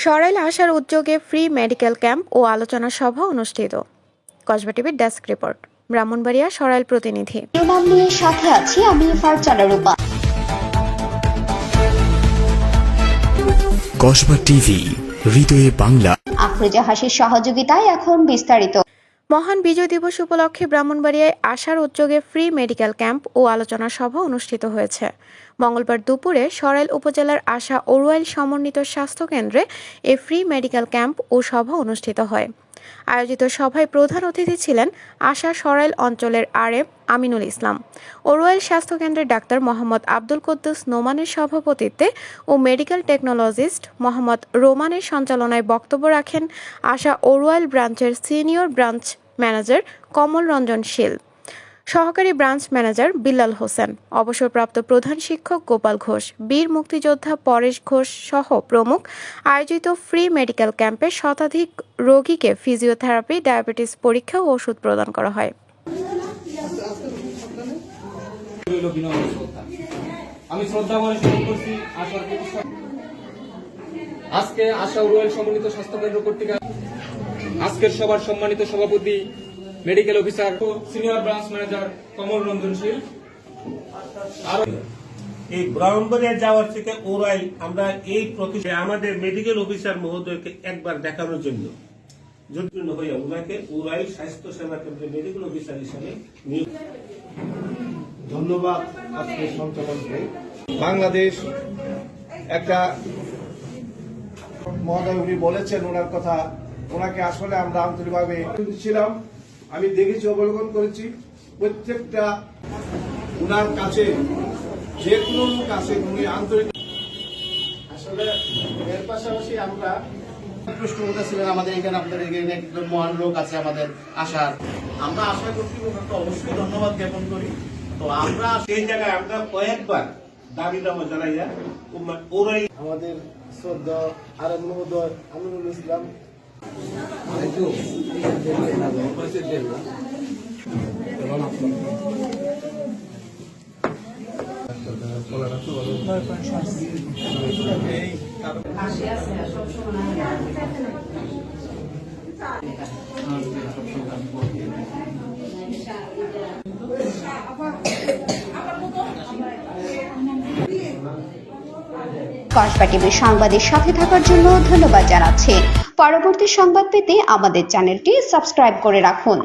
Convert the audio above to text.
সরাইল আসার উদ্যোগে free medical camp ও আলোচনা সভা অনুষ্ঠিত। কসবা টিভির ডেস্ক রিপোর্ট। ব্রাহ্মণবাড়িয়া সরাইল প্রতিনিধি। নাম নিয়ে সাথে আছি আমি ফারজানা রূপা। কসবা টিভি, হৃদয়ে বাংলা। আফরোজা হাসির সহযোগিতায় এখন বিস্তারিত। মহান বিজয় দিবস উপলক্ষে ব্রাহ্মণবাড়িয়ায় আসার উদ্যোগে ফ্রি মেডিকেল ক্যাম্প ও আলোচনা সভা অনুষ্ঠিত হয়েছে। মঙ্গলবার দুপুরে সরাইল উপজেলার আশা ওরওয়াইল সমন্বিত স্বাস্থ্য কেন্দ্রে এ ফ্রি মেডিকেল ক্যাম্প ও সভা অনুষ্ঠিত হয়। আয়োজিত সভায় প্রধান অতিথি ছিলেন আশা সরাইল অঞ্চলের আরএম আমিনুল ইসলাম। ওরওয়াইল স্বাস্থ্য কেন্দ্রের ডাক্তার মোহাম্মদ আব্দুল কুদ্দুস নোমানের সভাপতিত্বে ও মেডিকেল টেকনোলজিস্ট মোহাম্মদ রোমানের সঞ্চালনায় বক্তব্য রাখেন আশা ওরওয়াইল ব্রাঞ্চের senior branch manager Kamal Ranjan শীল, সহকারী ব্রাঞ্চ ম্যানেজার বিল্লাল হোসেন, অবসরপ্রাপ্ত প্রধান শিক্ষক গোপাল ঘোষ, বীর মুক্তিযোদ্ধা পরেশ ঘোষ সহ প্রমুখ। আয়োজিত ফ্রি মেডিকেল ক্যাম্পে শতাধিক রোগীকে ফিজিওথেরাপি, ডায়াবেটিস পরীক্ষা ও ওষুধ প্রদান করা হয়। আমি শ্রদ্ধা করে শুরু করছি আজকে আশা ওরওয়াইল সমন্বিত স্বাস্থ্য কেন্দ্র কর্তৃক আজকের সবার সম্মানিত সভাপতি medical officer senior branch manager Kamal Ranjan Sheel. এই ব্রাহ্মণবাড়িয়া যাওয়ার থেকে ওরাইল আমরা এই প্রতিষ্ঠানে আমাদের মেডিকেল অফিসার মহোদয়কে একবার দেখানোর জন্য হইয়া ওনাকে ওরাইল স্বাস্থ্য সেবা কেন্দ্রের মেডিকেল অফিসার হিসাবে নিয়োগ। ধন্যবাদ আজকের সঞ্চালনকে। বাংলাদেশ একটা মহোদয় উনি বলেছেন ওনার কথা, ওনাকে আসলে আমরা আন্তরিকভাবে ছিলাম। আমি দেখেছি, অবলোকন করেছি প্রত্যেকটা ওনার কাছে যে কোনো কাছে উনি আন্তরিক। আসলে এর পাশাপাশি আমরা প্রশ্নবোধা ছিলেন আমাদের এখানে, আপনাদের এখানে একজন মহান লোক আছে আমাদের আশার। আমরা আশা কর্তৃপক্ষকে অবশ্যই ধন্যবাদ জ্ঞাপন করি। তো আমরা সেই জায়গায় আমরা কয়েকবার দাবি দাবা জানাইয়া ওরাই আমাদের শ্রদ্ধা আরএম মহোদয় আমিনুল ইসলাম কসবা টিভির সংবাদের সাথে থাকার জন্য ধন্যবাদ জানাচ্ছি। পরবর্তী সংবাদ পেতে আমাদের চ্যানেলটি সাবস্ক্রাইব করে রাখুন।